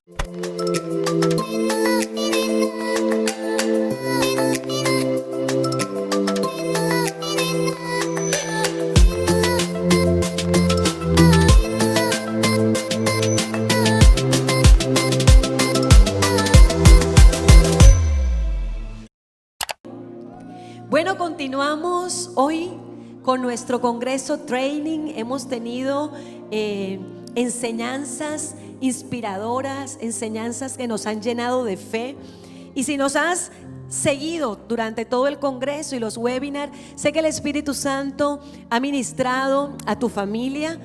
Bueno, continuamos hoy con nuestro Congreso Training. Hemos tenido enseñanzas inspiradoras, enseñanzas que nos han llenado de fe. Y si nos has seguido durante todo el Congreso y los webinars, sé que el Espíritu Santo ha ministrado a tu familia.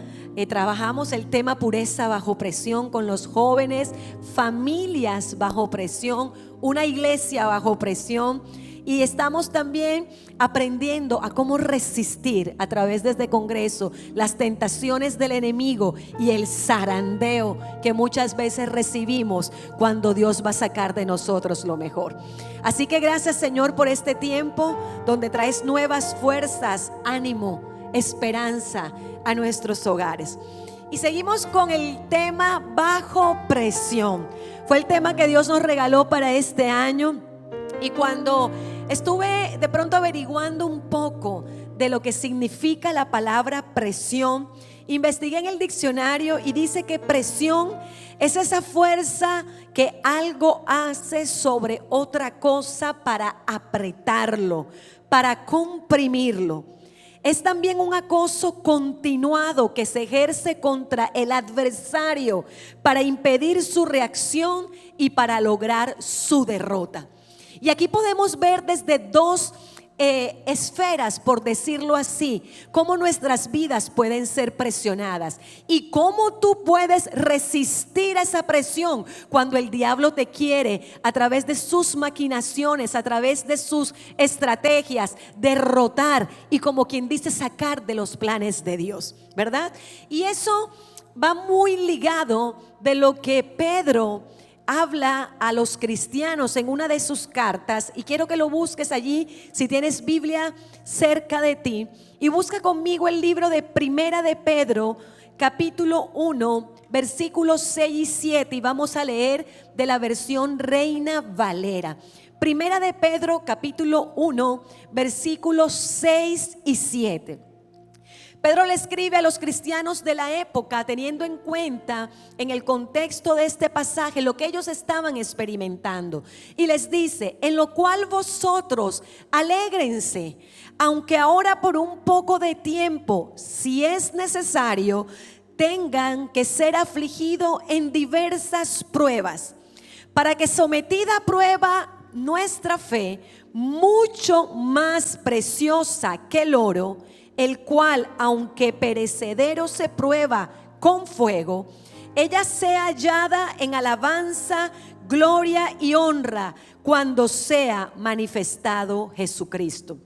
Trabajamos el tema pureza bajo presión con los jóvenes, familias bajo presión, una iglesia bajo presión. Y estamos también aprendiendo a cómo resistir a través de este congreso las tentaciones del enemigo y el zarandeo que muchas veces recibimos cuando Dios va a sacar de nosotros lo mejor. Así que gracias, Señor, por este tiempo donde traes nuevas fuerzas, ánimo, esperanza a nuestros hogares. Y seguimos con el tema bajo presión. Fue el tema que Dios nos regaló para este año. Y cuando estuve de pronto averiguando un poco de lo que significa la palabra presión, investigué en el diccionario y dice que presión es esa fuerza que algo hace sobre otra cosa para apretarlo, para comprimirlo. Es también un acoso continuado que se ejerce contra el adversario para impedir su reacción y para lograr su derrota. Y aquí podemos ver desde dos esferas, por decirlo así, cómo nuestras vidas pueden ser presionadas y cómo tú puedes resistir a esa presión cuando el diablo te quiere, a través de sus maquinaciones, a través de sus estrategias, derrotar y, como quien dice, sacar de los planes de Dios, ¿verdad? Y eso va muy ligado de lo que Pedro habla a los cristianos en una de sus cartas, y quiero que lo busques allí si tienes Biblia cerca de ti, y busca conmigo el libro de Primera de Pedro, capítulo 1, versículos 6 y 7, y vamos a leer de la versión Reina Valera. Primera de Pedro, capítulo 1, versículos 6 y 7. Pedro le escribe a los cristianos de la época, teniendo en cuenta en el contexto de este pasaje lo que ellos estaban experimentando, y les dice: en lo cual vosotros alégrense, aunque ahora por un poco de tiempo, si es necesario, tengan que ser afligidos en diversas pruebas, para que, sometida a prueba nuestra fe, mucho más preciosa que el oro, el cual, aunque perecedero se prueba con fuego, ella sea hallada en alabanza, gloria y honra cuando sea manifestado Jesucristo.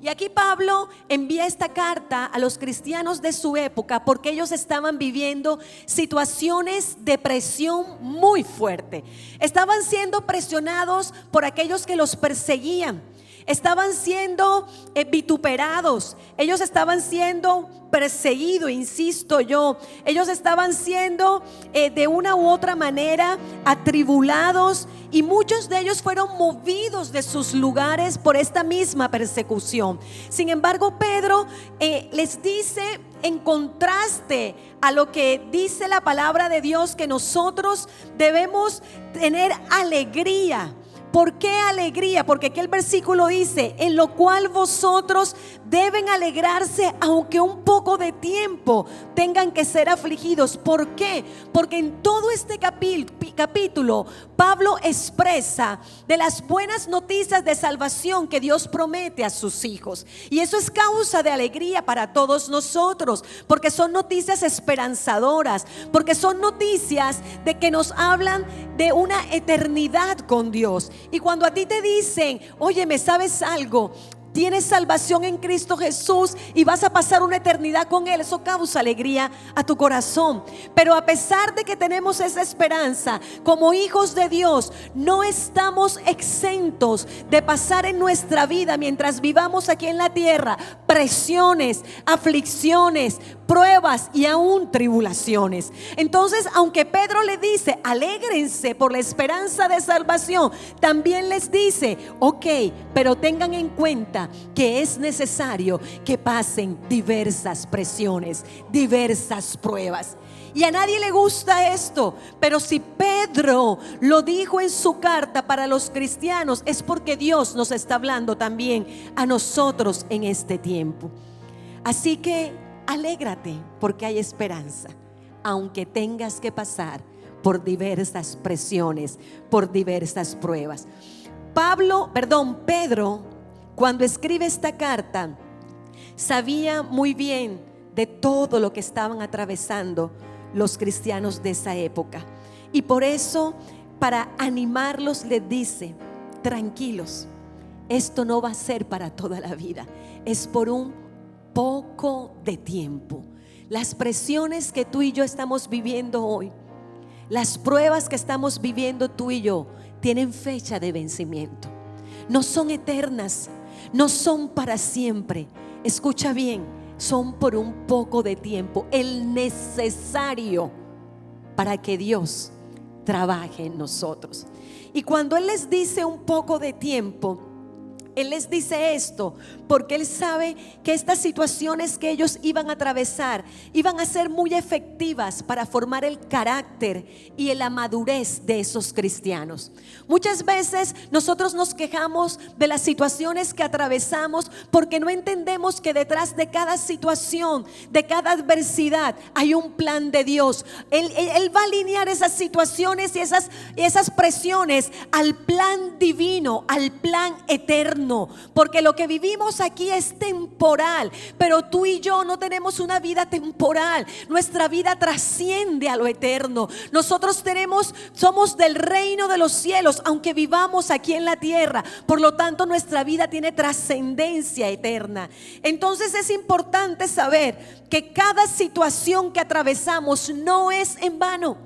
Y aquí Pablo envía esta carta a los cristianos de su época porque ellos estaban viviendo situaciones de presión muy fuerte. Estaban siendo presionados por aquellos que los perseguían. Estaban siendo vituperados, ellos estaban siendo perseguidos, insisto yo, ellos estaban siendo de una u otra manera atribulados, y muchos de ellos fueron movidos de sus lugares por esta misma persecución. Sin embargo, Pedro les dice, en contraste a lo que dice la palabra de Dios, que nosotros debemos tener alegría. ¿Por qué alegría? Porque aquí el versículo dice: en lo cual vosotros deben alegrarse, aunque un poco de tiempo tengan que ser afligidos. ¿Por qué? Porque en todo este capítulo Pablo expresa de las buenas noticias de salvación que Dios promete a sus hijos, y eso es causa de alegría para todos nosotros, porque son noticias esperanzadoras, porque son noticias de que nos hablan de una eternidad con Dios. Y cuando a ti te dicen: oye, ¿me sabes algo? tienes salvación en Cristo Jesús y vas a pasar una eternidad con Él. Eso causa alegría a tu corazón. Pero a pesar de que tenemos esa esperanza, como hijos de Dios, no estamos exentos de pasar en nuestra vida, mientras vivamos aquí en la tierra, presiones, aflicciones, pruebas y aún tribulaciones. Entonces, aunque Pedro le dice, alégrense por la esperanza de salvación, también les dice, ok, pero tengan en cuenta que es necesario que pasen diversas presiones, diversas pruebas. Y a nadie le gusta esto, pero si Pedro lo dijo en su carta para los cristianos, es porque Dios nos está hablando también a nosotros en este tiempo. Así que alégrate porque hay esperanza, aunque tengas que pasar por diversas presiones, por diversas pruebas. Pedro, cuando escribe esta carta, sabía muy bien de todo lo que estaban atravesando los cristianos de esa época. Y por eso, para animarlos, les dice, tranquilos, esto no va a ser para toda la vida, es por un poco de tiempo. Las presiones que tú y yo estamos viviendo hoy, las pruebas que estamos viviendo tú y yo, tienen fecha de vencimiento. No son eternas, no son para siempre. Escucha bien, son por un poco de tiempo, el necesario para que Dios trabaje en nosotros. Y cuando Él les dice un poco de tiempo, Él les dice esto porque Él sabe que estas situaciones que ellos iban a atravesar iban a ser muy efectivas para formar el carácter y la madurez de esos cristianos. Muchas veces nosotros nos quejamos de las situaciones que atravesamos porque no entendemos que detrás de cada situación, de cada adversidad, hay un plan de Dios. Él va a alinear esas situaciones y esas presiones al plan divino, al plan eterno. Porque lo que vivimos aquí es temporal, pero tú y yo no tenemos una vida temporal. Nuestra vida trasciende a lo eterno. Nosotros somos del reino de los cielos, aunque vivamos aquí en la tierra. Por lo tanto, nuestra vida tiene trascendencia eterna. Entonces es importante saber que cada situación que atravesamos no es en vano.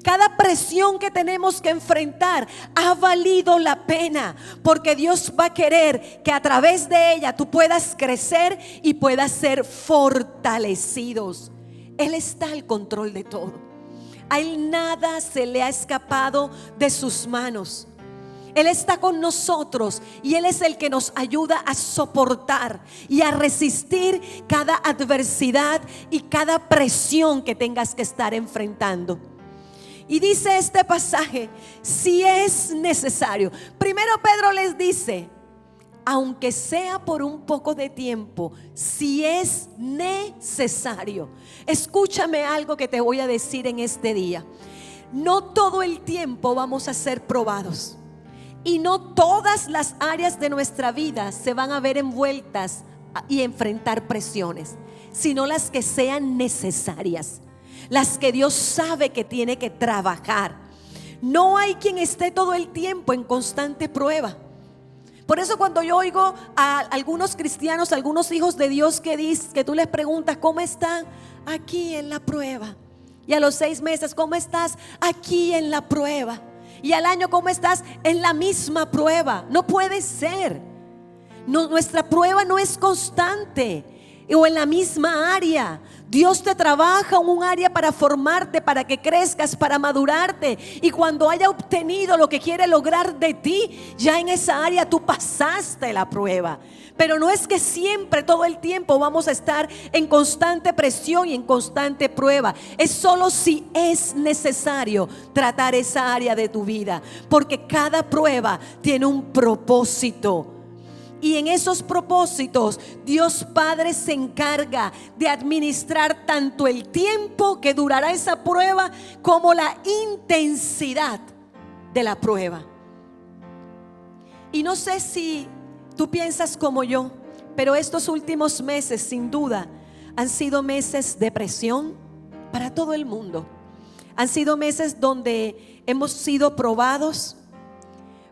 Cada presión que tenemos que enfrentar ha valido la pena, porque Dios va a querer que a través de ella tú puedas crecer y puedas ser fortalecidos. Él está al control de todo. A Él nada se le ha escapado de sus manos. Él está con nosotros y Él es el que nos ayuda a soportar y a resistir cada adversidad y cada presión que tengas que estar enfrentando. Y dice este pasaje, si es necesario. Primero Pedro les dice, aunque sea por un poco de tiempo, si es necesario. Escúchame algo que te voy a decir en este día. No todo el tiempo vamos a ser probados. Y no todas las áreas de nuestra vida se van a ver envueltas y enfrentar presiones, sino las que sean necesarias. Las que Dios sabe que tiene que trabajar. No hay quien esté todo el tiempo en constante prueba. Por eso cuando yo oigo a algunos cristianos, algunos hijos de Dios que tú les preguntas ¿cómo están? Aquí en la prueba. Y a los 6 meses, ¿cómo estás? Aquí en la prueba. Y al año, ¿cómo estás? En la misma prueba. No puede ser. Nuestra prueba no es constante o en la misma área. Dios te trabaja en un área para formarte, para que crezcas, para madurarte. Y cuando haya obtenido lo que quiere lograr de ti, ya en esa área tú pasaste la prueba. Pero no es que siempre, todo el tiempo vamos a estar en constante presión y en constante prueba. Es solo si es necesario tratar esa área de tu vida, porque cada prueba tiene un propósito. Y en esos propósitos Dios Padre se encarga de administrar tanto el tiempo que durará esa prueba como la intensidad de la prueba. Y no sé si tú piensas como yo, pero estos últimos meses sin duda han sido meses de presión para todo el mundo. Han sido meses donde hemos sido probados,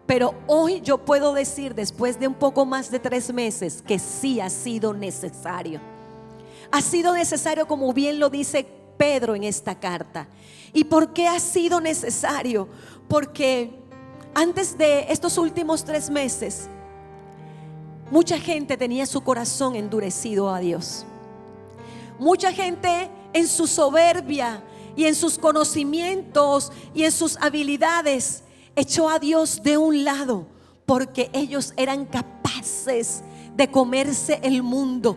Pero hoy yo puedo decir, después de un poco más de 3 meses, que sí ha sido necesario. Ha sido necesario, como bien lo dice Pedro en esta carta. ¿Y por qué ha sido necesario? Porque antes de estos últimos 3 meses, mucha gente tenía su corazón endurecido a Dios. Mucha gente en su soberbia y en sus conocimientos y en sus habilidades echó a Dios de un lado, porque ellos eran capaces de comerse el mundo.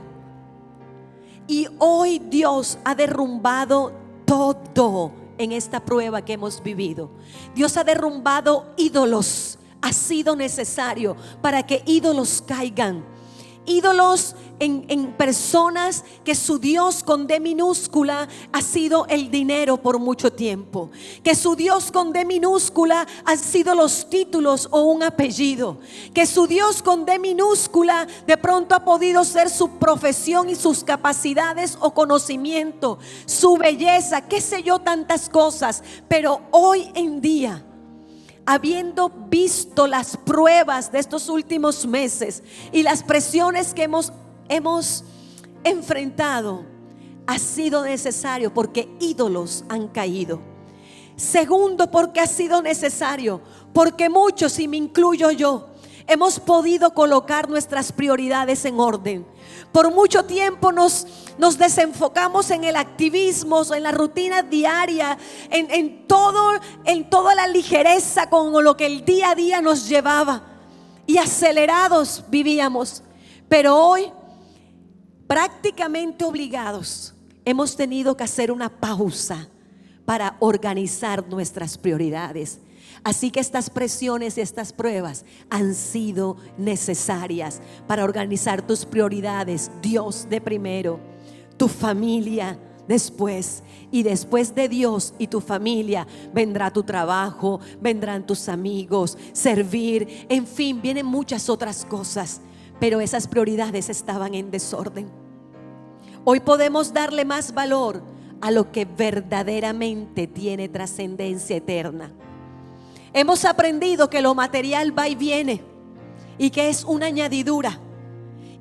Y hoy Dios ha derrumbado todo en esta prueba que hemos vivido. Dios ha derrumbado ídolos. Ha sido necesario para que ídolos caigan. Ídolos en personas que su Dios con D minúscula ha sido el dinero por mucho tiempo. Que su Dios con D minúscula han sido los títulos o un apellido. Que su Dios con D minúscula de pronto ha podido ser su profesión y sus capacidades o conocimiento, su belleza, qué sé yo, tantas cosas. Pero hoy en día, habiendo visto las pruebas de estos últimos meses y las presiones que hemos enfrentado, ha sido necesario porque ídolos han caído. Segundo, porque ha sido necesario porque muchos, y me incluyo yo, hemos podido colocar nuestras prioridades en orden. Por mucho tiempo nos desenfocamos en el activismo, en la rutina diaria, en toda la ligereza con lo que el día a día nos llevaba, y acelerados vivíamos. Pero hoy, prácticamente obligados, hemos tenido que hacer una pausa para organizar nuestras prioridades. Así que estas presiones y estas pruebas han sido necesarias para organizar tus prioridades. Dios de primero, tu familia después, y después de Dios y tu familia vendrá tu trabajo, vendrán tus amigos, servir, en fin, vienen muchas otras cosas. Pero esas prioridades estaban en desorden. Hoy podemos darle más valor a lo que verdaderamente tiene trascendencia eterna. Hemos aprendido que lo material va y viene y que es una añadidura,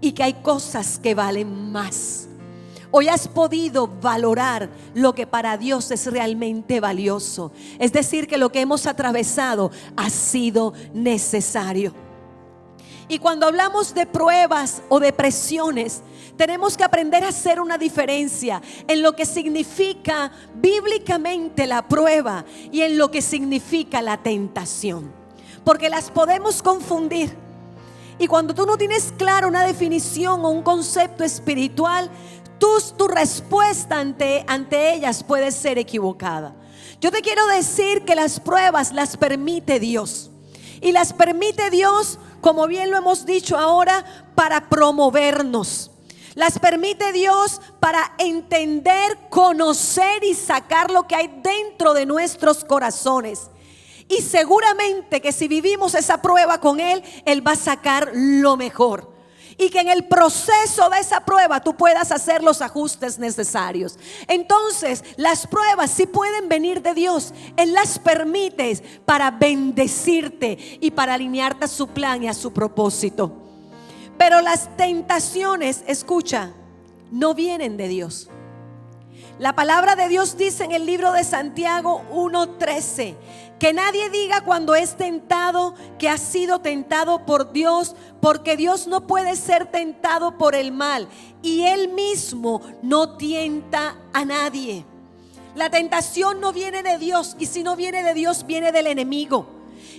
y que hay cosas que valen más. Hoy has podido valorar lo que para Dios es realmente valioso. Es decir, que lo que hemos atravesado ha sido necesario. Y cuando hablamos de pruebas o de presiones, tenemos que aprender a hacer una diferencia en lo que significa bíblicamente la prueba y en lo que significa la tentación, porque las podemos confundir. Y cuando tú no tienes clara una definición o un concepto espiritual, tu respuesta ante ellas puede ser equivocada. Yo te quiero decir que las pruebas las permite Dios, y las permite Dios, como bien lo hemos dicho ahora, para promovernos. Las permite Dios para entender, conocer y sacar lo que hay dentro de nuestros corazones. Y seguramente que si vivimos esa prueba con Él, Él va a sacar lo mejor. Y que en el proceso de esa prueba tú puedas hacer los ajustes necesarios. Entonces, las pruebas sí pueden venir de Dios. Él las permite para bendecirte y para alinearte a su plan y a su propósito. Pero las tentaciones, escucha, no vienen de Dios. La palabra de Dios dice en el libro de Santiago 1:13, que nadie diga cuando es tentado que ha sido tentado por Dios, porque Dios no puede ser tentado por el mal, y Él mismo no tienta a nadie. La tentación no viene de Dios, y si no viene de Dios, viene del enemigo.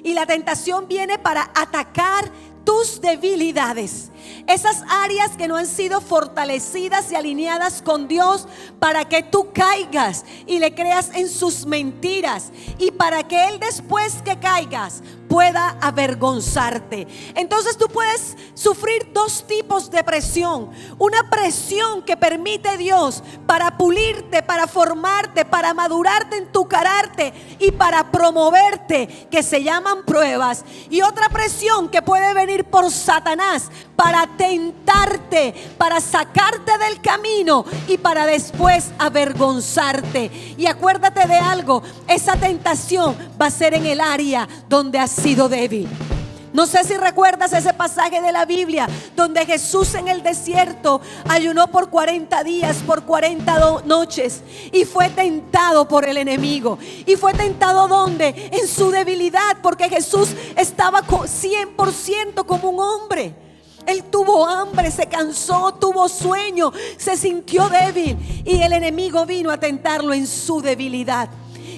Y la tentación viene para atacar tus debilidades, esas áreas que no han sido fortalecidas y alineadas con Dios, para que tú caigas y le creas en sus mentiras, y para que Él, después que caigas, pueda avergonzarte. Entonces tú puedes sufrir dos tipos de presión: una presión que permite Dios para pulirte, para formarte, para madurarte en tu carácter y para promoverte, que se llaman pruebas; y otra presión que puede venir por Satanás para tentarte, para sacarte del camino y para después avergonzarte. Y acuérdate de algo: esa tentación va a ser en el área donde has sido débil. No sé si recuerdas ese pasaje de la Biblia donde Jesús en el desierto ayunó por 40 días, por 40 noches, y fue tentado por el enemigo. ¿Y fue tentado dónde? En su debilidad, porque Jesús estaba 100% como un hombre. Él tuvo hambre, se cansó, tuvo sueño, se sintió débil, y el enemigo vino a tentarlo en su debilidad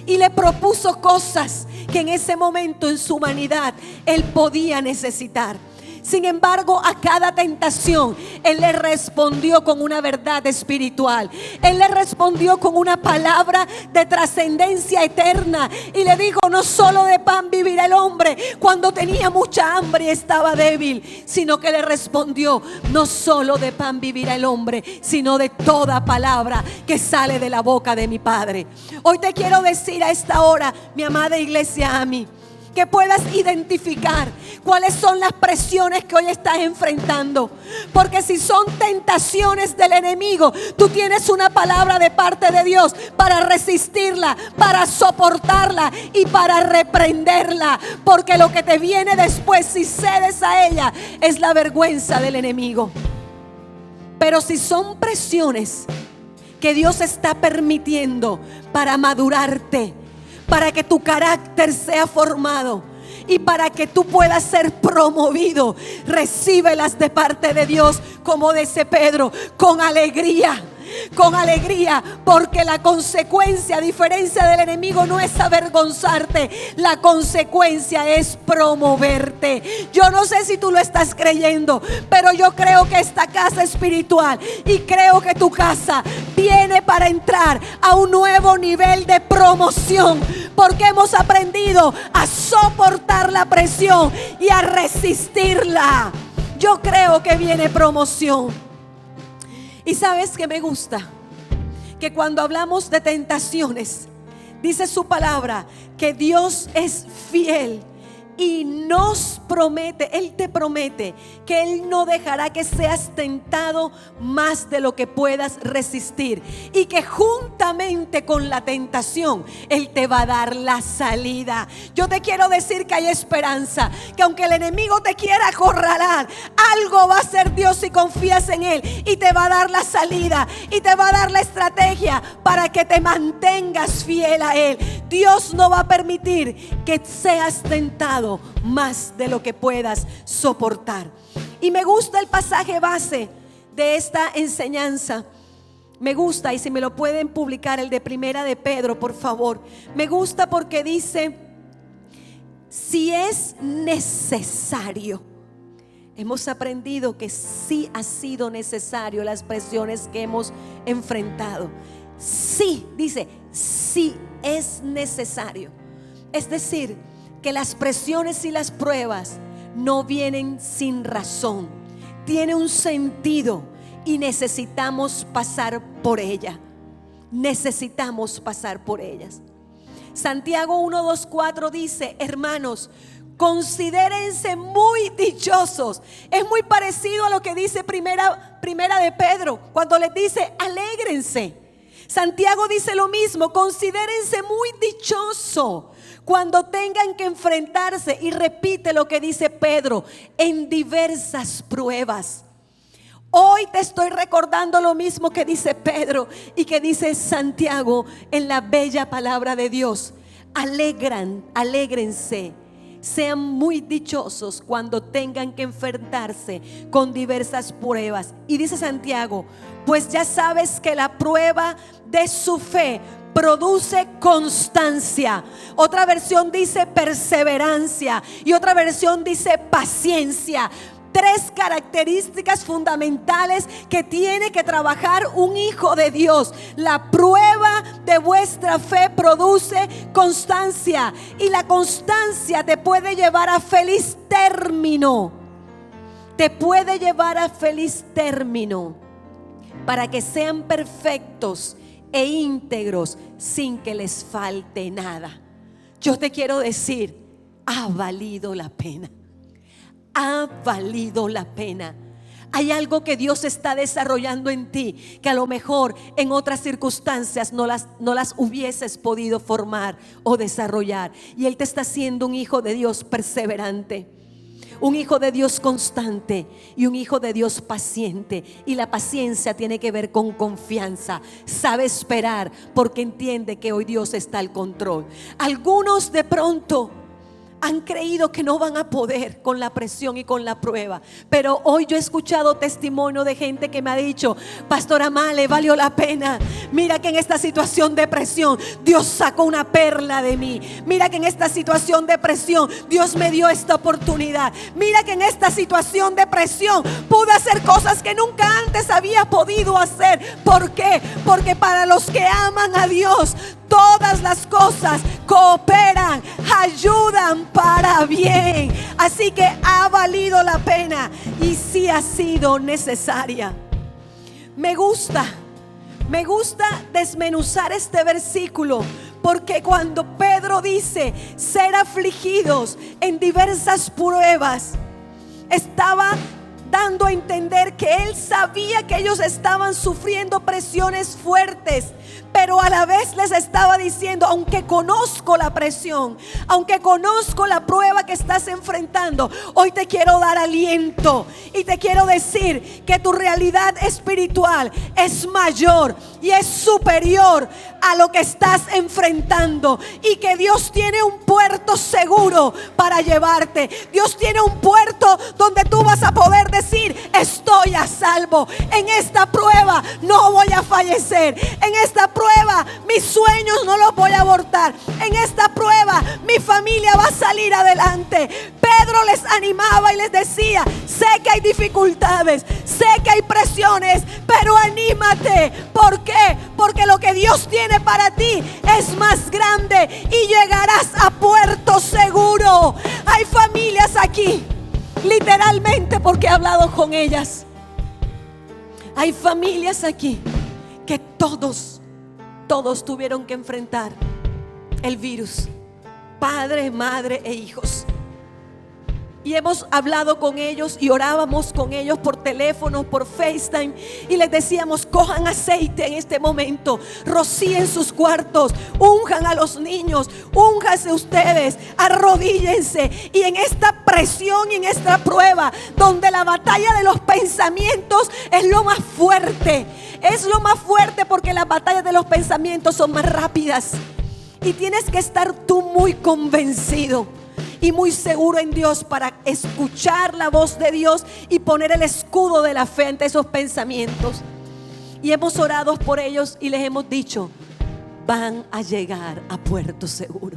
y le propuso cosas que en ese momento en su humanidad él podía necesitar. Sin embargo, a cada tentación Él le respondió con una verdad espiritual. Él le respondió con una palabra de trascendencia eterna y le dijo: no solo de pan vivirá el hombre, cuando tenía mucha hambre y estaba débil, sino que le respondió: no solo de pan vivirá el hombre, sino de toda palabra que sale de la boca de mi Padre. Hoy te quiero decir a esta hora, mi amada iglesia, a mí, que puedas identificar cuáles son las presiones que hoy estás enfrentando. Porque si son tentaciones del enemigo, tú tienes una palabra de parte de Dios para resistirla, para soportarla y para reprenderla. Porque lo que te viene después, si cedes a ella, es la vergüenza del enemigo. Pero si son presiones que Dios está permitiendo para madurarte, para que tu carácter sea formado y para que tú puedas ser promovido, recíbelas de parte de Dios, como dice Pedro, con alegría. Con alegría, porque la consecuencia, a diferencia del enemigo, no es avergonzarte. La consecuencia es promoverte. Yo no sé si tú lo estás creyendo, pero yo creo que esta casa espiritual, y creo que tu casa viene para entrar a un nuevo nivel de promoción, porque hemos aprendido a soportar la presión y a resistirla. Yo creo que viene promoción. Y sabes que me gusta que cuando hablamos de tentaciones, dice su palabra que Dios es fiel y nos promete, Él te promete que Él no dejará que seas tentado más de lo que puedas resistir, y que juntamente con la tentación Él te va a dar la salida. Yo te quiero decir que hay esperanza, que aunque el enemigo te quiera acorralar, algo va a hacer Dios si confías en Él, y te va a dar la salida y te va a dar la estrategia para que te mantengas fiel a Él. Dios no va a permitir que seas tentado más de lo que puedas soportar. Y me gusta el pasaje base de esta enseñanza. Me gusta, y si me lo pueden publicar, el de Primera de Pedro, por favor. Me gusta porque dice: si es necesario. Hemos aprendido que sí ha sido necesario las presiones que hemos enfrentado. Sí, dice, sí es necesario. Es decir, que las presiones y las pruebas no vienen sin razón. Tiene un sentido y necesitamos pasar por ella. Necesitamos pasar por ellas. Santiago 1, 2, 4 dice: hermanos, considérense muy dichosos. Es muy parecido a lo que dice primera de Pedro, cuando les dice: alégrense. Santiago dice lo mismo: considérense muy dichosos cuando tengan que enfrentarse, y repite lo que dice Pedro, en diversas pruebas. Hoy te estoy recordando lo mismo que dice Pedro y que dice Santiago en la bella palabra de Dios. Alégrense, sean muy dichosos cuando tengan que enfrentarse con diversas pruebas. Y dice Santiago: pues ya sabes que la prueba de su fe produce constancia. Otra versión dice perseverancia, y otra versión dice paciencia. Tres características fundamentales que tiene que trabajar un hijo de Dios. La prueba de vuestra fe produce constancia, y la constancia te puede llevar a feliz término. Te puede llevar a feliz término, para que sean perfectos e íntegros sin que les falte nada. Yo te quiero decir, ha valido la pena. Ha valido la pena. Hay algo que Dios está desarrollando en ti, que a lo mejor en otras circunstancias no las hubieses podido formar o desarrollar. Y Él te está haciendo un hijo de Dios perseverante. un hijo de Dios constante y un hijo de Dios paciente. Y la paciencia tiene que ver con confianza. Sabe esperar porque entiende que hoy Dios está al control. Algunos de pronto han creído que no van a poder con la presión y con la prueba, pero hoy yo he escuchado testimonio de gente que me ha dicho: Pastora Male, valió la pena. Mira que en esta situación de presión Dios sacó una perla de mí. Mira que en esta situación de presión Dios me dio esta oportunidad. Mira que en esta situación de presión pude hacer cosas que nunca antes había podido hacer. ¿Por qué? Porque para los que aman a Dios, todas las cosas cooperan, ayudan para bien. Así que ha valido la pena y sí ha sido necesaria. Me gusta desmenuzar este versículo, porque cuando Pedro dice ser afligidos en diversas pruebas, estaba dando a entender que él sabía que ellos estaban sufriendo presiones fuertes, pero a la vez les estaba diciendo: aunque conozco la presión, aunque conozco la prueba que estás enfrentando, hoy te quiero dar aliento y te quiero decir que tu realidad espiritual es mayor y es superior a lo que estás enfrentando, y que Dios tiene un puerto seguro para llevarte. Dios tiene un puerto donde tú vas a poder decir: estoy a salvo. En esta prueba no voy a fallecer. En esta prueba mis sueños no los voy a abortar. En esta prueba mi familia va a salir adelante. Pedro les animaba y les decía: sé que hay dificultades, sé que hay presiones, pero anímate. ¿Por qué? Porque lo que Dios tiene para ti es más grande y llegarás a puerto seguro. Hay familias aquí, literalmente, porque he hablado con ellas. Hay familias aquí que todos tuvieron que enfrentar el virus, padre, madre e hijos. Y hemos hablado con ellos y orábamos con ellos por teléfono, por FaceTime, y les decíamos: cojan aceite en este momento, rocíen sus cuartos, unjan a los niños, únjanse ustedes, arrodíllense. Y en esta presión y en esta prueba, donde la batalla de los pensamientos es lo más fuerte, porque las batallas de los pensamientos son más rápidas, y tienes que estar tú muy convencido y muy seguro en Dios para escuchar la voz de Dios y poner el escudo de la fe ante esos pensamientos. Y hemos orado por ellos y les hemos dicho: van a llegar a puerto seguro.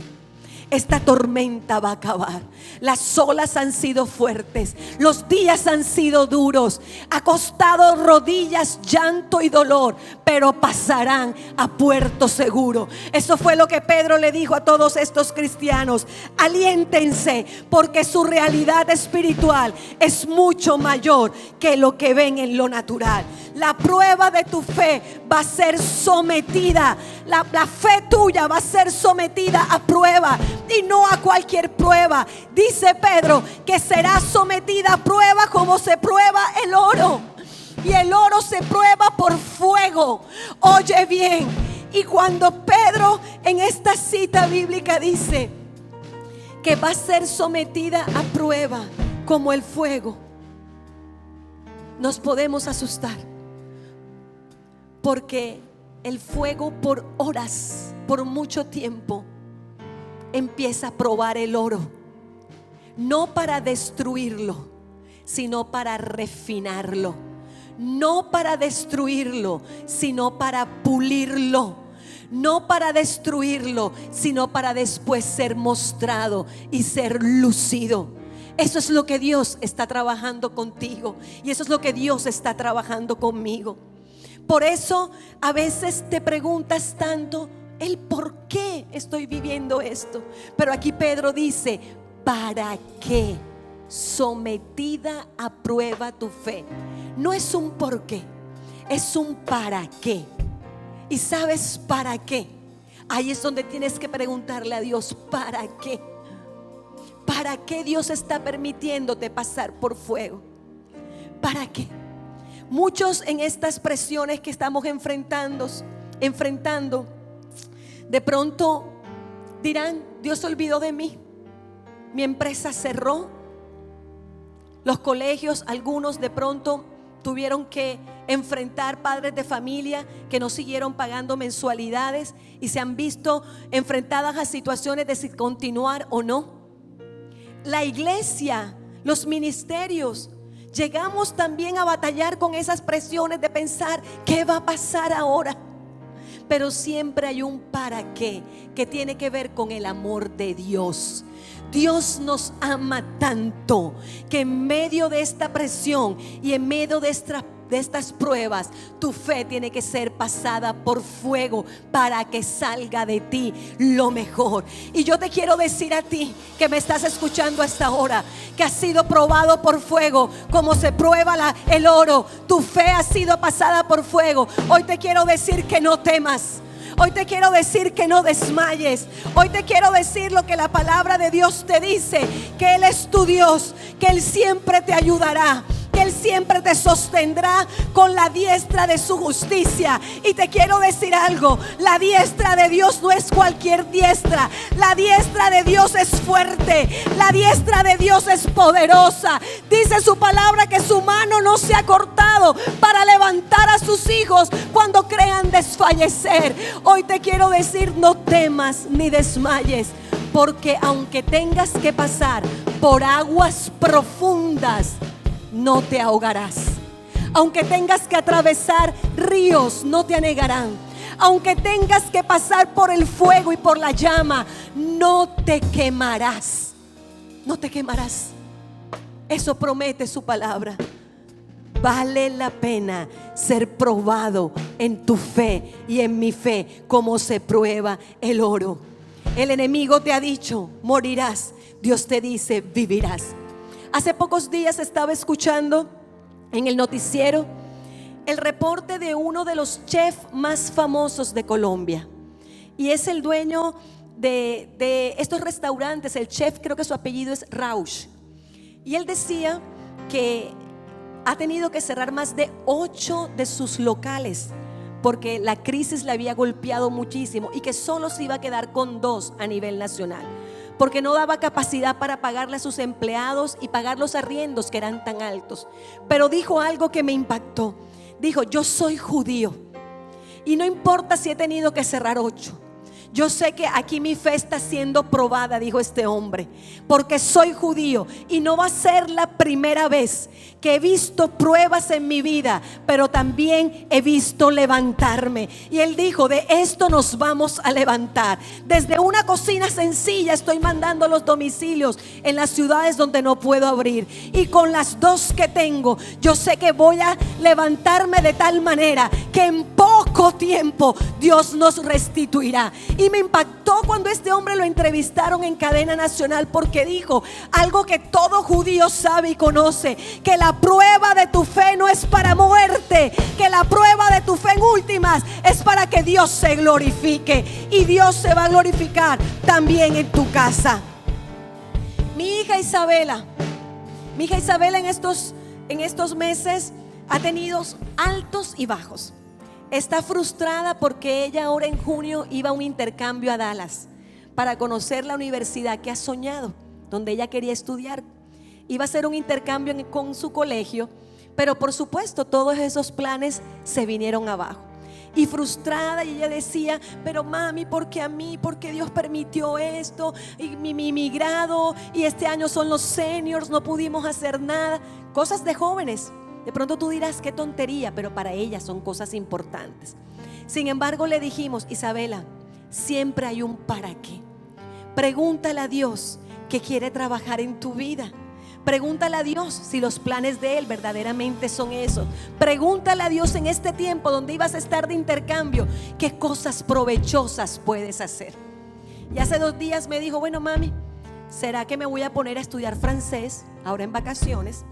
Esta tormenta va a acabar. Las olas han sido fuertes, los días han sido duros, ha costado rodillas, llanto y dolor, pero pasarán a puerto seguro. Eso fue lo que Pedro le dijo a todos estos cristianos: aliéntense, porque su realidad espiritual es mucho mayor que lo que ven en lo natural. La prueba de tu fe va a ser sometida, la fe tuya va a ser sometida a prueba, y no a cualquier prueba. Dice Pedro que será sometida a prueba como se prueba el oro, y el oro se prueba por fuego. Oye bien, y cuando Pedro en esta cita bíblica dice que va a ser sometida a prueba como el fuego, nos podemos asustar, porque el fuego por horas, por mucho tiempo, empieza a probar el oro, no para destruirlo, sino para refinarlo. No para destruirlo, sino para pulirlo. No para destruirlo, sino para después ser mostrado y ser lucido. Eso es lo que Dios está trabajando contigo, y eso es lo que Dios está trabajando conmigo. Por eso a veces te preguntas tanto el por qué estoy viviendo esto. Pero aquí Pedro dice: ¿para qué? Sometida a prueba tu fe. No es un por qué, es un para qué. ¿Y sabes para qué? Ahí es donde tienes que preguntarle a Dios: ¿para qué? ¿Para qué Dios está permitiéndote pasar por fuego? ¿Para qué? Muchos en estas presiones que estamos enfrentando, de pronto dirán: Dios se olvidó de mí, mi empresa cerró, Los colegios, algunos de pronto tuvieron que enfrentar padres de familia que no siguieron pagando mensualidades y se han visto enfrentadas a situaciones de si continuar o no. La iglesia, los ministerios, llegamos también a batallar con esas presiones de pensar ¿qué va a pasar ahora? Pero siempre hay un para qué que tiene que ver con el amor de Dios. Dios nos ama tanto que en medio de esta presión y en medio de estas pruebas, tu fe tiene que ser pasada por fuego para que salga de ti lo mejor. Y yo te quiero decir a ti que me estás escuchando a esta hora, que has sido probado por fuego como se prueba el oro. Tu fe ha sido pasada por fuego. Hoy te quiero decir que no temas. Hoy te quiero decir que no desmayes. Hoy te quiero decir lo que la palabra de Dios te dice, que Él es tu Dios, que Él siempre te ayudará, que Él siempre te sostendrá con la diestra de su justicia. Y te quiero decir algo, la diestra de Dios no es cualquier diestra. La diestra de Dios es fuerte, la diestra de Dios es poderosa. Dice su palabra que su mano no se ha cortado para levantar a sus hijos cuando crean desfallecer. Hoy te quiero decir, no temas ni desmayes, porque aunque tengas que pasar por aguas profundas, no te ahogarás. Aunque tengas que atravesar ríos, no te anegarán. Aunque tengas que pasar por el fuego y por la llama, no te quemarás. No te quemarás. Eso promete su palabra. Vale la pena ser probado en tu fe y en mi fe, como se prueba el oro. El enemigo te ha dicho, morirás. Dios te dice, vivirás. Hace pocos días estaba escuchando en el noticiero el reporte de uno de los chefs más famosos de Colombia. Y es el dueño de estos restaurantes. El chef, creo que su apellido es Rauch. Y él decía que ha tenido que cerrar más de 8 de sus locales porque la crisis le había golpeado muchísimo, y que solo se iba a quedar con 2 a nivel nacional, porque no daba capacidad para pagarle a sus empleados y pagar los arriendos que eran tan altos. Pero dijo algo que me impactó. Dijo, yo soy judío y no importa si he tenido que cerrar 8. Yo sé que aquí mi fe está siendo probada, dijo este hombre, porque soy judío y no va a ser la primera vez que he visto pruebas en mi vida, pero también he visto levantarme. Y él dijo, de esto nos vamos a levantar. Desde una cocina sencilla estoy mandando los domicilios en las ciudades donde no puedo abrir, y con las 2 que tengo, yo sé que voy a levantarme de tal manera que en poco tiempo Dios nos restituirá. Y me impactó cuando este hombre lo entrevistaron en cadena nacional, porque dijo algo que todo judío sabe y conoce: que la prueba de tu fe no es para muerte, que la prueba de tu fe en últimas es para que Dios se glorifique, y Dios se va a glorificar también en tu casa. Mi hija Isabela en estos meses ha tenido altos y bajos. Está frustrada porque ella ahora en junio iba a un intercambio a Dallas para conocer la universidad que ha soñado, donde ella quería estudiar. Iba a hacer un intercambio con su colegio, pero por supuesto todos esos planes se vinieron abajo. Y frustrada, y ella decía, pero mami, ¿por qué a mí? ¿Por qué Dios permitió esto? Y mi grado, y este año son los seniors, no pudimos hacer nada. Cosas de jóvenes. De pronto tú dirás, qué tontería, pero para ella son cosas importantes. Sin embargo, le dijimos, Isabela, siempre hay un para qué. Pregúntale a Dios que quiere trabajar en tu vida. Pregúntale a Dios si los planes de Él verdaderamente son esos. Pregúntale a Dios en este tiempo donde ibas a estar de intercambio, qué cosas provechosas puedes hacer. Y hace 2 días me dijo, bueno mami, ¿será que me voy a poner a estudiar francés ahora en vacaciones?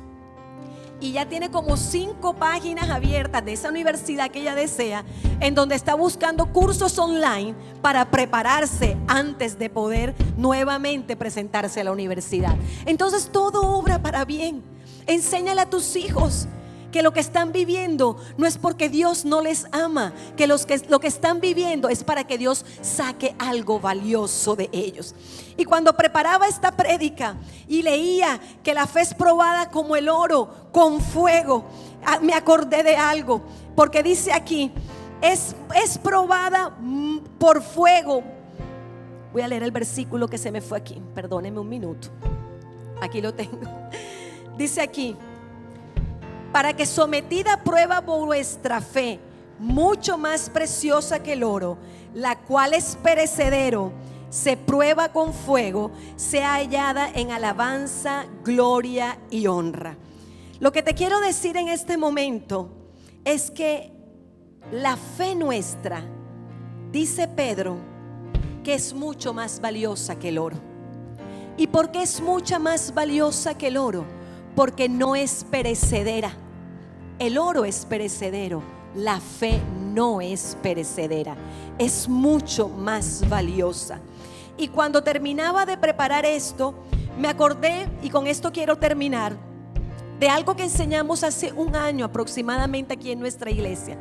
Y ya tiene como 5 páginas abiertas de esa universidad que ella desea, en donde está buscando cursos online para prepararse antes de poder nuevamente presentarse a la universidad. Entonces todo obra para bien. Enséñale a tus hijos que lo que están viviendo no es porque Dios no les ama, que lo que están viviendo es para que Dios saque algo valioso de ellos. Y cuando preparaba esta prédica y leía que la fe es probada como el oro con fuego, me acordé de algo, porque dice aquí, es probada por fuego. Voy a leer el versículo que se me fue aquí, perdónenme un minuto. Aquí lo tengo. Dice aquí: para que sometida a prueba vuestra fe, mucho más preciosa que el oro, la cual es perecedero, se prueba con fuego, sea hallada en alabanza, gloria y honra. Lo que te quiero decir en este momento es que la fe nuestra, dice Pedro, que es mucho más valiosa que el oro. ¿Y por qué es mucha más valiosa que el oro? Porque no es perecedera. El oro es perecedero, la fe no es perecedera, es mucho más valiosa. Y cuando terminaba de preparar esto, me acordé, y con esto quiero terminar, de algo que enseñamos hace un año aproximadamente aquí en nuestra iglesia.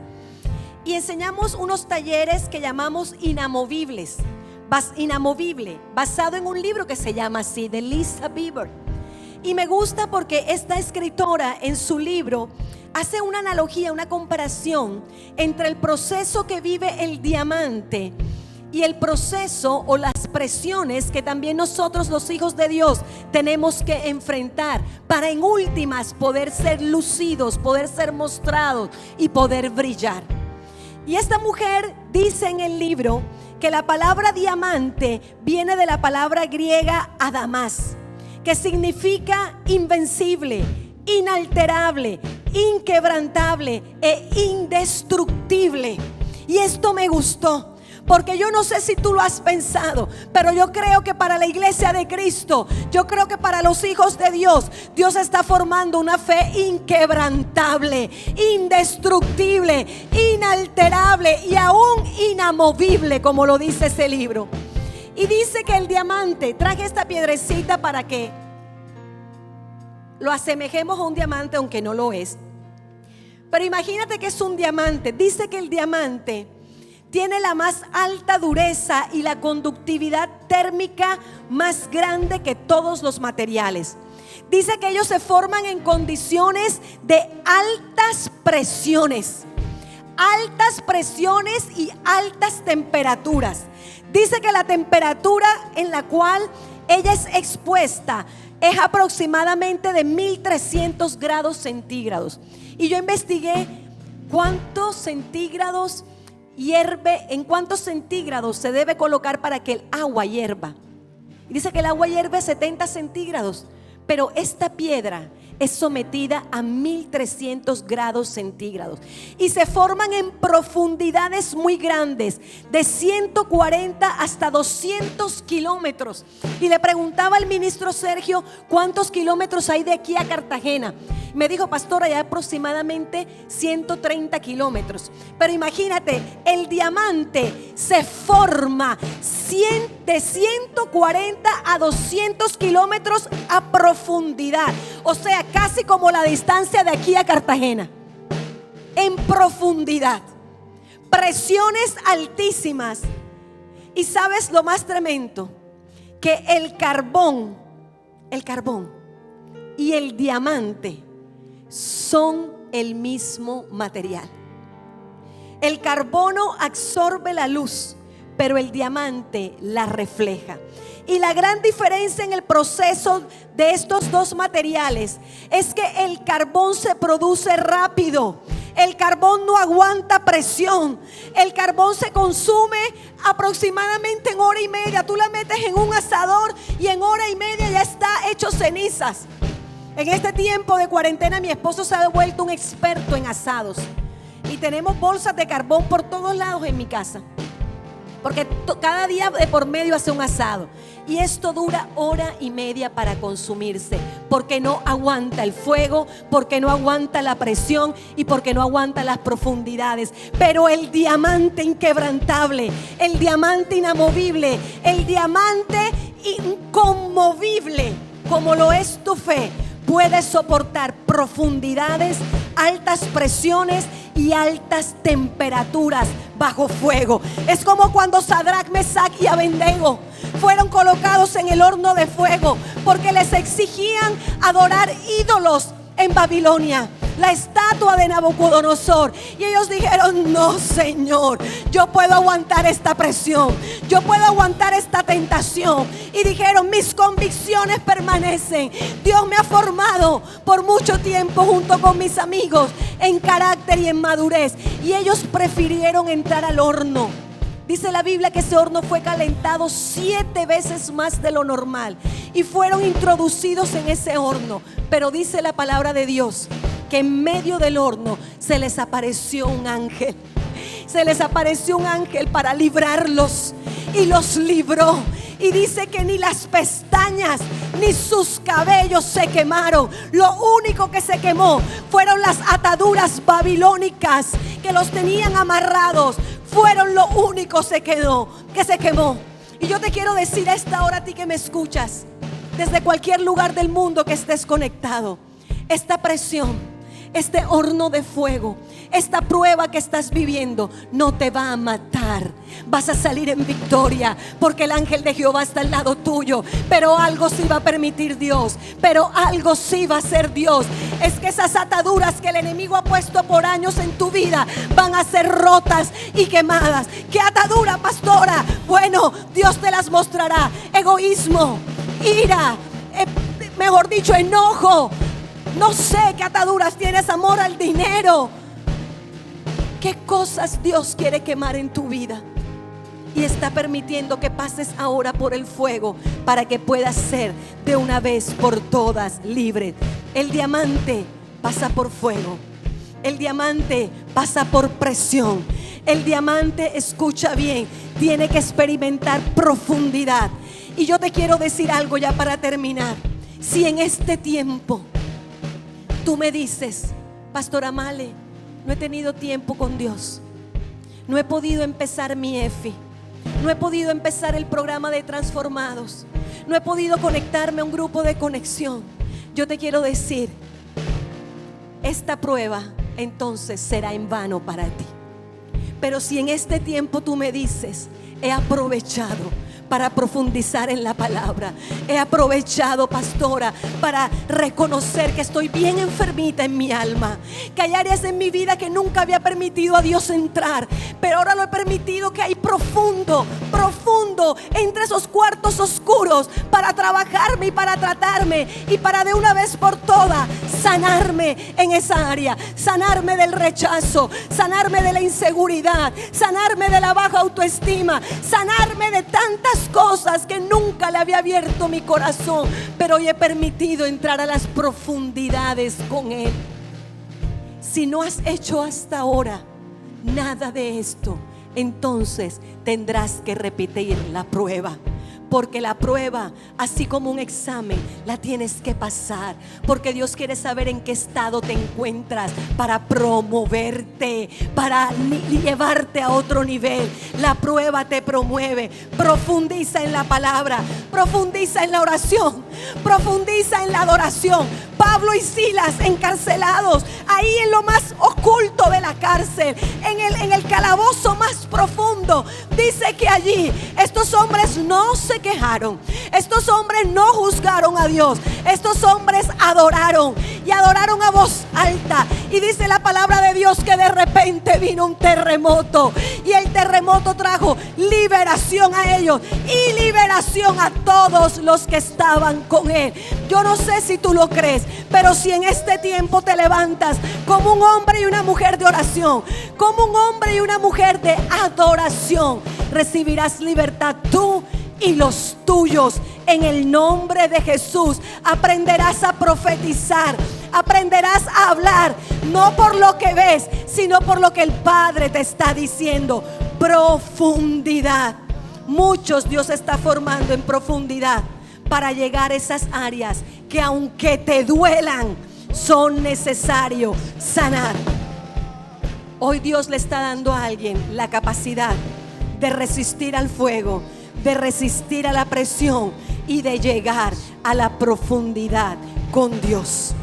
Y enseñamos unos talleres que llamamos inamovibles. Inamovible, basado en un libro que se llama así, de Lisa Bieber. Y me gusta porque esta escritora en su libro hace una analogía, una comparación entre el proceso que vive el diamante y el proceso o las presiones que también nosotros, los hijos de Dios, tenemos que enfrentar para en últimas poder ser lucidos, poder ser mostrados y poder brillar. Y esta mujer dice en el libro que la palabra diamante viene de la palabra griega adamas, que significa invencible, inalterable, inquebrantable e indestructible. Y esto me gustó, porque yo no sé si tú lo has pensado, pero yo creo que para la iglesia de Cristo, yo creo que para los hijos de Dios, Dios está formando una fe inquebrantable, indestructible, inalterable y aún inamovible, como lo dice ese libro. Y dice que el diamante, traje esta piedrecita para que lo asemejemos a un diamante, aunque no lo es. Pero imagínate que es un diamante. Dice que el diamante tiene la más alta dureza y la conductividad térmica más grande que todos los materiales. Dice que ellos se forman en condiciones de altas presiones y altas temperaturas. Dice que la temperatura en la cual ella es expuesta es aproximadamente de 1300 grados centígrados. Y yo investigué cuántos centígrados hierve, en cuántos centígrados se debe colocar para que el agua hierva. Y dice que el agua hierve a 70 centígrados, pero esta piedra es sometida a 1300 grados centígrados y se forman en profundidades muy grandes, de 140 hasta 200 kilómetros. Y le preguntaba al ministro Sergio cuántos kilómetros hay de aquí a Cartagena. Me dijo: pastora, hay aproximadamente 130 kilómetros. Pero imagínate, el diamante se forma de 140 a 200 kilómetros a profundidad. O sea, casi como la distancia de aquí a Cartagena. En profundidad. Presiones altísimas. Y sabes lo más tremendo, que el carbón y el diamante son el mismo material. El carbono absorbe la luz, pero el diamante la refleja. Y la gran diferencia en el proceso de estos dos materiales es que el carbón se produce rápido. El carbón no aguanta presión. El carbón se consume aproximadamente en hora y media. Tú la metes en un asador y en hora y media ya está hecho cenizas. En este tiempo de cuarentena mi esposo se ha vuelto un experto en asados. Y tenemos bolsas de carbón por todos lados en mi casa, porque cada día de por medio hace un asado. Y esto dura hora y media para consumirse, porque no aguanta el fuego, porque no aguanta la presión y porque no aguanta las profundidades. Pero el diamante inquebrantable, el diamante inamovible, el diamante inconmovible, como lo es tu fe, puede soportar profundidades altas presiones y altas temperaturas bajo fuego. Es como cuando Sadrach, Mesach y Abednego fueron colocados en el horno de fuego porque les exigían adorar ídolos en Babilonia, la estatua de Nabucodonosor. Y ellos dijeron: no, Señor, yo puedo aguantar esta presión, yo puedo aguantar esta tentación. Y dijeron: mis convicciones permanecen. Dios me ha formado por mucho tiempo junto con mis amigos en carácter y en madurez. Y ellos prefirieron entrar al horno. Dice la Biblia que ese horno fue calentado 7 veces más de lo normal y fueron introducidos en ese horno. Pero dice la palabra de Dios que en medio del horno se les apareció un ángel. Se les apareció un ángel para librarlos y los libró. Y dice que ni las pestañas ni sus cabellos se quemaron. Lo único que se quemó fueron las ataduras babilónicas que los tenían amarrados. Fueron lo único que se quemó. Y yo te quiero decir a esta hora, a ti que me escuchas, desde cualquier lugar del mundo que estés conectado, esta presión, este horno de fuego, esta prueba que estás viviendo no te va a matar. Vas a salir en victoria porque el ángel de Jehová está al lado tuyo. Pero algo sí va a permitir Dios, pero algo sí va a hacer Dios. Es que esas ataduras que el enemigo ha puesto por años en tu vida van a ser rotas y quemadas. ¿Qué atadura, pastora? Bueno, Dios te las mostrará. Egoísmo, ira, mejor dicho, enojo. No sé qué ataduras tienes, amor al dinero. ¿Qué cosas Dios quiere quemar en tu vida? Y está permitiendo que pases ahora por el fuego para que puedas ser de una vez por todas libre. El diamante pasa por fuego. El diamante pasa por presión. El diamante, escucha bien, tiene que experimentar profundidad. Y yo te quiero decir algo ya para terminar. Si en este tiempo tú me dices: pastora Male, no he tenido tiempo con Dios, no he podido empezar mi EFI, no he podido empezar el programa de Transformados, no he podido conectarme a un grupo de conexión. Yo te quiero decir, esta prueba entonces será en vano para ti. Pero si en este tiempo tú me dices: he aprovechado para profundizar en la palabra, he aprovechado, pastora, para reconocer que estoy bien enfermita en mi alma, que hay áreas en mi vida que nunca había permitido a Dios entrar, pero ahora lo he permitido, que hay profundo entre esos cuartos oscuros para trabajarme y para tratarme y para de una vez por todas sanarme en esa área, sanarme del rechazo, sanarme de la inseguridad, sanarme de la baja autoestima, sanarme de tantas cosas que nunca le había abierto mi corazón, pero hoy he permitido entrar a las profundidades con Él. Si no has hecho hasta ahora nada de esto, entonces tendrás que repetir la prueba. Porque la prueba, así como un examen, la tienes que pasar. Porque Dios quiere saber en qué estado te encuentras para promoverte, para llevarte a otro nivel. La prueba te promueve. Profundiza en la palabra, profundiza en la oración, profundiza en la adoración. Pablo y Silas encarcelados, ahí en lo más oculto de la cárcel, en el calabozo más profundo, dice que allí estos hombres no se quejaron, estos hombres no juzgaron a Dios, estos hombres adoraron y adoraron a voz alta. Y dice la palabra de Dios que de repente vino un terremoto y el terremoto trajo liberación a ellos y liberación a todos los que estaban con él. Yo no sé si tú lo crees, pero si en este tiempo te levantas como un hombre y una mujer de oración, como un hombre y una mujer de adoración, recibirás libertad tú y los tuyos en el nombre de Jesús. Aprenderás a profetizar, aprenderás a hablar, no por lo que ves, sino por lo que el Padre te está diciendo. Profundidad. Muchos Dios está formando en profundidad para llegar a esas áreas que, aunque te duelan, son necesarios sanar. Hoy Dios le está dando a alguien la capacidad de resistir al fuego, de resistir a la presión y de llegar a la profundidad con Dios.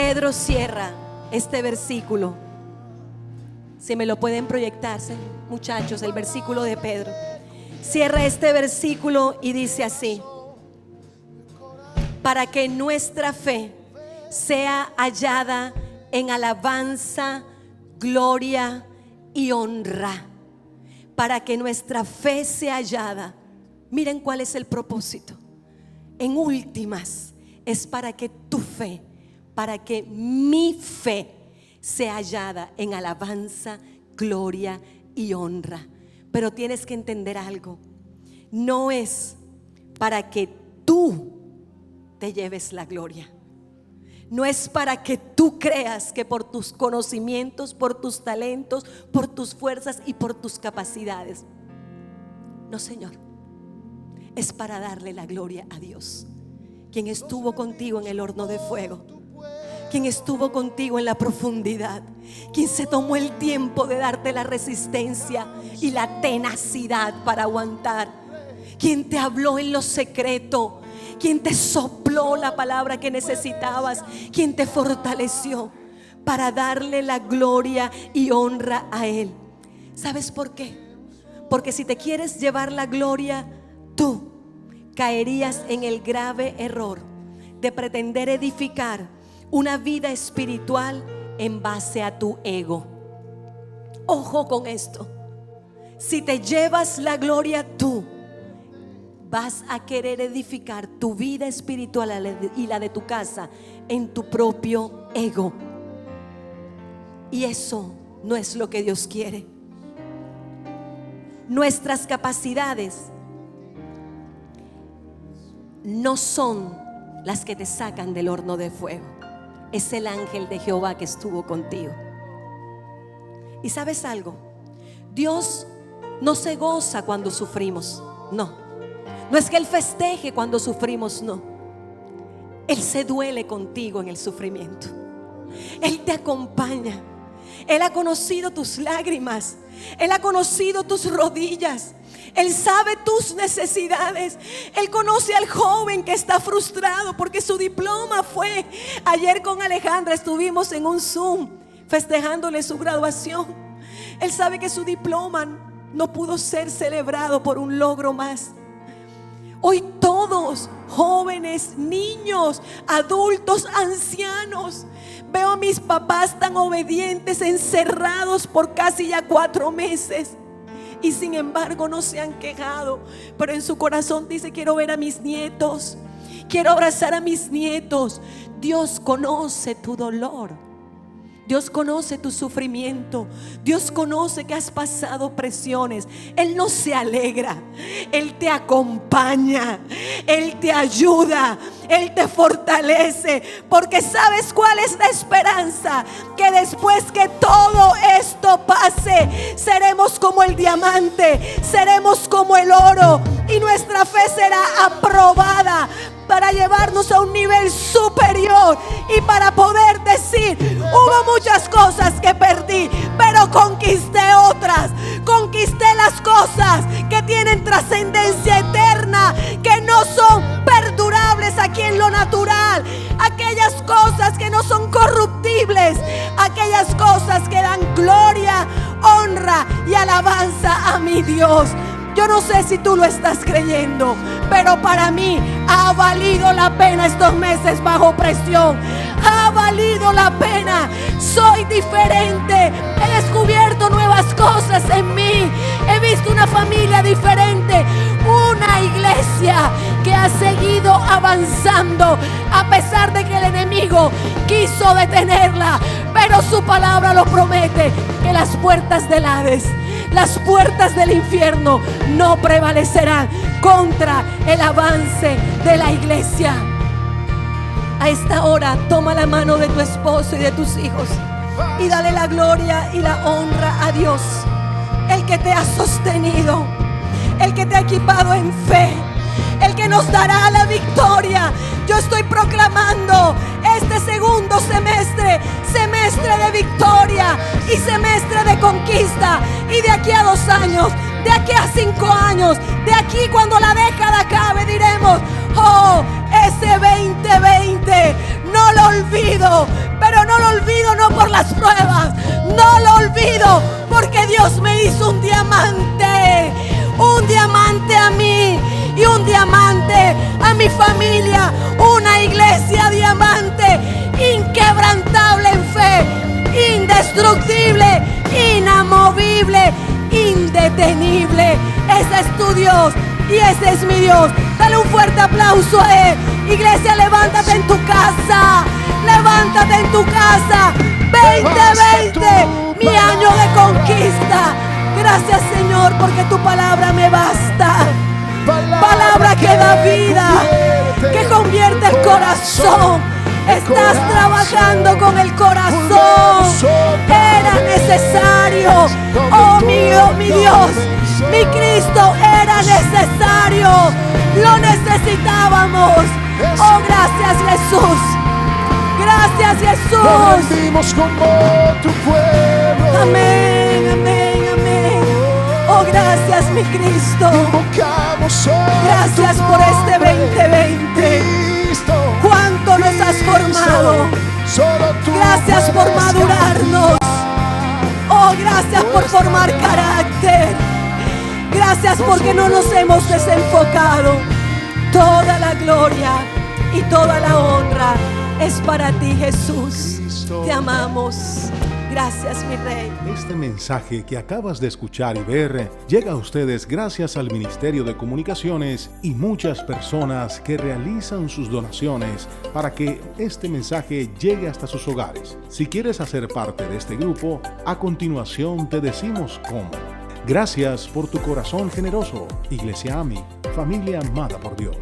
Pedro cierra este versículo. Si me lo pueden proyectarse, muchachos, el versículo de Pedro. Cierra este versículo y dice así: para que nuestra fe sea hallada en alabanza, gloria y honra. Para que nuestra fe sea hallada. Miren cuál es el propósito. En últimas, es para que tu fe, para que mi fe sea hallada en alabanza, gloria y honra. Pero tienes que entender algo. No es para que tú te lleves la gloria. No es para que tú creas que por tus conocimientos, por tus talentos, por tus fuerzas y por tus capacidades. No, Señor. Es para darle la gloria a Dios, quien estuvo contigo en el horno de fuego, quien estuvo contigo en la profundidad, quien se tomó el tiempo de darte la resistencia y la tenacidad para aguantar, quien te habló en lo secreto, quien te sopló la palabra que necesitabas, quien te fortaleció para darle la gloria y honra a Él. ¿Sabes por qué? Porque si te quieres llevar la gloria, tú caerías en el grave error de pretender edificar una vida espiritual en base a tu ego. Ojo con esto. Si te llevas la gloria tú, vas a querer edificar tu vida espiritual y la de tu casa en tu propio ego. Y eso no es lo que Dios quiere. Nuestras capacidades no son las que te sacan del horno de fuego. Es el ángel de Jehová que estuvo contigo. Y ¿sabes algo? Dios no se goza cuando sufrimos. No es que Él festeje cuando sufrimos. No. Él se duele contigo en el sufrimiento. Él te acompaña. Él ha conocido tus lágrimas. Él ha conocido tus rodillas. Él sabe tus necesidades. Él conoce al joven que está frustrado porque su diploma fue. Ayer con Alejandra estuvimos en un Zoom festejándole su graduación. Él sabe que su diploma no pudo ser celebrado por un logro más. Hoy todos, jóvenes, niños, adultos, ancianos, veo a mis papás tan obedientes, encerrados por casi ya 4 meses. Y sin embargo no se han quejado, pero en su corazón dice: quiero ver a mis nietos, quiero abrazar a mis nietos. Dios conoce tu dolor. Dios conoce tu sufrimiento. Dios conoce que has pasado presiones. Él no se alegra. Él te acompaña. Él te ayuda. Él te fortalece. Porque ¿sabes cuál es la esperanza? Que después que todo esto pase, seremos como el diamante, seremos como el oro, y nuestra fe será aprobada para llevarnos a un nivel superior y para poder decir: hubo muchas cosas que perdí, pero conquisté otras. Conquisté las cosas que tienen trascendencia eterna, que no son perdurables aquí en lo natural. Aquellas cosas que no son corruptibles, aquellas cosas que dan gloria, honra y alabanza a mi Dios. Yo no sé si tú lo estás creyendo, pero para mí ha valido la pena estos meses bajo presión. Ha valido la pena. Soy diferente. He descubierto nuevas cosas en mí. He visto una familia diferente. Una iglesia que ha seguido avanzando a pesar de que el enemigo quiso detenerla. Pero su palabra lo promete, que las puertas del Hades, las puertas del infierno no prevalecerán contra el avance de la iglesia. A esta hora toma la mano de tu esposo y de tus hijos y dale la gloria y la honra a Dios, el que te ha sostenido, el que te ha equipado en fe, el que nos dará la victoria. Yo estoy proclamando este segundo semestre, semestre de victoria y semestre de conquista. Y de aquí a 2 años, de aquí a 5 años, de aquí cuando la década acabe, diremos: oh, ese 2020 no lo olvido, pero no lo olvido no por las pruebas, no lo olvido porque Dios me hizo un diamante a mí y un diamante a mi familia, una iglesia diamante, inquebrantable en fe, indestructible, inamovible, indetenible. Ese es tu Dios y ese es mi Dios. Dale un fuerte aplauso a Él. Iglesia, levántate en tu casa, levántate en tu casa. 2020, mi año de conquista. Gracias, Señor, porque tu palabra me basta. Palabra que da vida, que convierte el corazón. Estás trabajando con el corazón. Era necesario. Oh mi Dios, mi Cristo, era necesario. Lo necesitábamos. Oh, gracias, Jesús. Gracias, Jesús. Rendimos como tu pueblo. Amén, amén, amén. Oh, gracias, mi Cristo. Gracias por este 2020. Cuánto nos has formado. Gracias por madurarnos. Oh, gracias por formar carácter. Gracias porque no nos hemos desenfocado. Toda la gloria y toda la honra es para ti, Jesús. Te amamos. Gracias, mi Rey. Este mensaje que acabas de escuchar y ver llega a ustedes gracias al Ministerio de Comunicaciones y muchas personas que realizan sus donaciones para que este mensaje llegue hasta sus hogares. Si quieres hacer parte de este grupo, a continuación te decimos cómo. Gracias por tu corazón generoso. Iglesia AMI, familia amada por Dios.